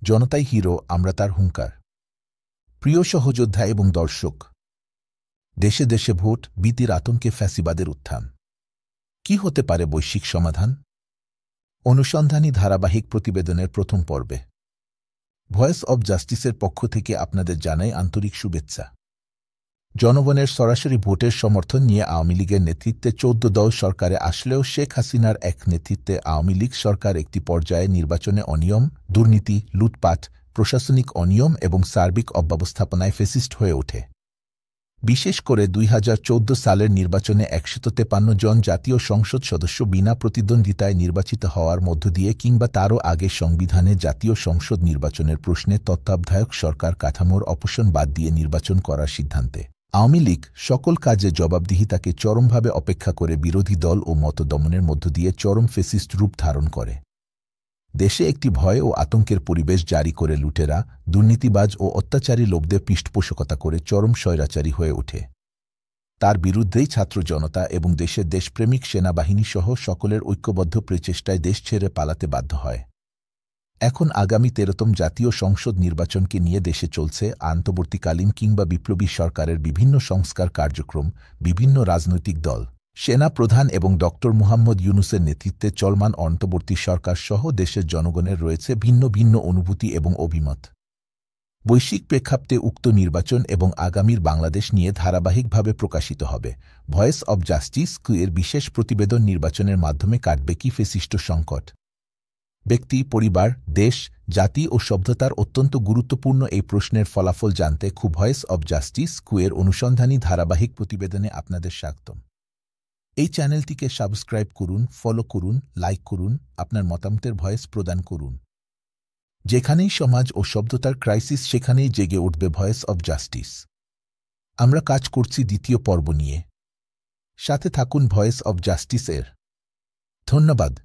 জনতাই হিরো, আমরা তার হুঙ্কার। প্রিয় সহযোদ্ধা এবং দর্শক, দেশে দেশে ভোট ভীতির আতঙ্কে ফ্যাসিবাদের উত্থান। কি হতে পারে বৈশ্বিক সমাধান? অনুসন্ধানী ধারাবাহিক প্রতিবেদনের প্রথম পর্বে ভয়েস অব জাস্টিসের পক্ষ থেকে আপনাদের জানাই আন্তরিক শুভেচ্ছা। জনগণের সরাসরি ভোটের সমর্থন নিয়ে আওয়ামী লীগের নেতৃত্বে ১৪ দল সরকারে আসলেও শেখ হাসিনার এক নেতৃত্বে আওয়ামী লীগ সরকার একটি পর্যায়ে নির্বাচনে অনিয়ম, দুর্নীতি, লুটপাট, প্রশাসনিক অনিয়ম এবং সার্বিক অব্যবস্থাপনায় ফেসিস্ট হয়ে ওঠে। বিশেষ করে ২০১৪ সালের নির্বাচনে ১৫৩ জন জাতীয় সংসদ সদস্য বিনা প্রতিদ্বন্দ্বিতায় নির্বাচিত হওয়ার মধ্য দিয়ে কিংবা তারও আগে সংবিধানে জাতীয় সংসদ নির্বাচনের প্রশ্নে তত্ত্বাবধায়ক সরকার কাঠামোর অপসারণ বাদ দিয়ে নির্বাচন করার সিদ্ধান্তে আওয়ামী লীগ সকল কাজে জবাবদিহিতাকে চরমভাবে অপেক্ষা করে বিরোধী দল ও মতদমনের মধ্য দিয়ে চরম ফেসিস্ট রূপ ধারণ করে। দেশে একটি ভয় ও আতঙ্কের পরিবেশ জারি করে লুটেরা, দুর্নীতিবাজ ও অত্যাচারী লোকদের পৃষ্ঠপোষকতা করে চরম স্বৈরাচারী হয়ে ওঠে। তার বিরুদ্ধেই ছাত্র জনতা এবং দেশের দেশপ্রেমিক সেনাবাহিনীসহ সকলের ঐক্যবদ্ধ প্রচেষ্টায় দেশ ছেড়ে পালাতে বাধ্য হয়। এখন আগামী ১৩তম জাতীয় সংসদ নির্বাচনকে নিয়ে দেশে চলছে অন্তর্বর্তীকালীন কিংবা বিপ্লবী সরকারের বিভিন্ন সংস্কার কার্যক্রম। বিভিন্ন রাজনৈতিক দল, সেনা প্রধান এবং ড. মুহাম্মদ ইউনূসের নেতৃত্বে চলমান অন্তর্বর্তী সরকার সহ দেশের জনগণের রয়েছে ভিন্ন ভিন্ন অনুভূতি এবং অভিমত। বৈশ্বিক প্রেক্ষাপটে উক্ত নির্বাচন এবং আগামীর বাংলাদেশ নিয়ে ধারাবাহিকভাবে প্রকাশিত হবে ভয়েস অব জাস্টিস এর বিশেষ প্রতিবেদন নির্বাচনের মাধ্যমে কাটবে কি ফেসিস্ট সংকট? ব্যক্তি, পরিবার, দেশ, জাতি ও সভ্যতার অত্যন্ত গুরুত্বপূর্ণ এই প্রশ্নের ফলাফল জানতে ভয়েস অব জাস্টিস এর অনুসন্ধানী ধারাবাহিক প্রতিবেদনে আপনাদের স্বাগতম। এই চ্যানেলটিকে সাবস্ক্রাইব করুন, ফলো করুন, লাইক করুন, আপনার মতামতের ভয়েস প্রদান করুন। যেখানেই সমাজ ও সভ্যতার ক্রাইসিস সেখানেই জেগে উঠবে ভয়েস অব জাস্টিস। আমরা কাজ করছি দ্বিতীয় পর্ব নিয়ে। সাথে থাকুন ভয়েস অব জাস্টিস এর। ধন্যবাদ।